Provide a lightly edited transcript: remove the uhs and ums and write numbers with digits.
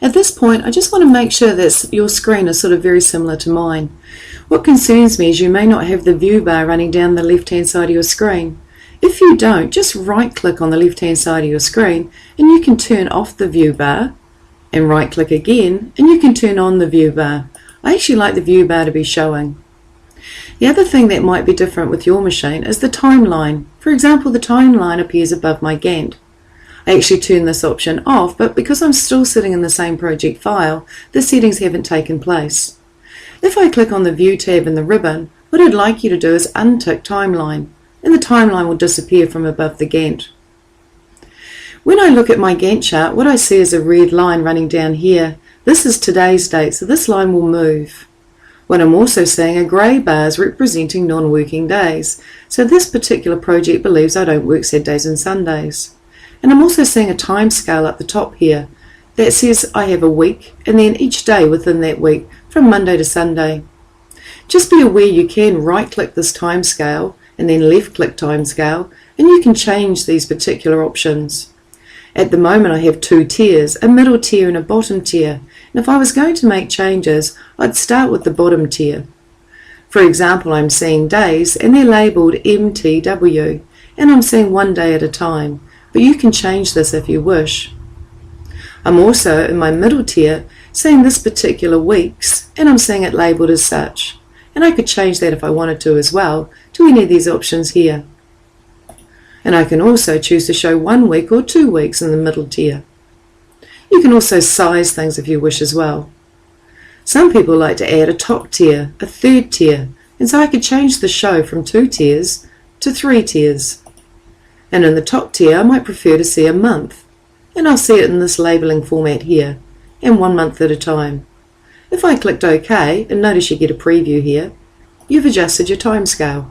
At this point, I just want to make sure that your screen is sort of very similar to mine. What concerns me is you may not have the view bar running down the left-hand side of your screen. If you don't, just right-click on the left-hand side of your screen and you can turn off the view bar, and right-click again and you can turn on the view bar. I actually like the view bar to be showing. The other thing that might be different with your machine is the timeline. For example, the timeline appears above my Gantt. I actually turn this option off, but because I'm still sitting in the same project file, the settings haven't taken place. If I click on the View tab in the ribbon, what I'd like you to do is untick Timeline, and the timeline will disappear from above the Gantt. When I look at my Gantt chart, what I see is a red line running down here. This is today's date, so this line will move. What I'm also seeing are grey bars representing non-working days, so this particular project believes I don't work Saturdays and Sundays. And I'm also seeing a time scale at the top here that says I have a week and then each day within that week from Monday to Sunday. Just be aware you can right click this time scale and then left click time scale and you can change these particular options. At the moment I have two tiers, a middle tier and a bottom tier, and if I was going to make changes I'd start with the bottom tier. For example, I'm seeing days and they're labelled MTW and I'm seeing one day at a time. But you can change this if you wish. I'm also in my middle tier seeing this particular weeks and I'm seeing it labelled as such, and I could change that if I wanted to as well to any of these options here. And I can also choose to show 1 week or 2 weeks in the middle tier. You can also size things if you wish as well. Some people like to add a top tier, a third tier, and so I could change the show from 2 tiers to 3 tiers. And in the top tier I might prefer to see a month, and I'll see it in this labelling format here, and 1 month at a time. If I clicked OK, and notice you get a preview here, you've adjusted your timescale.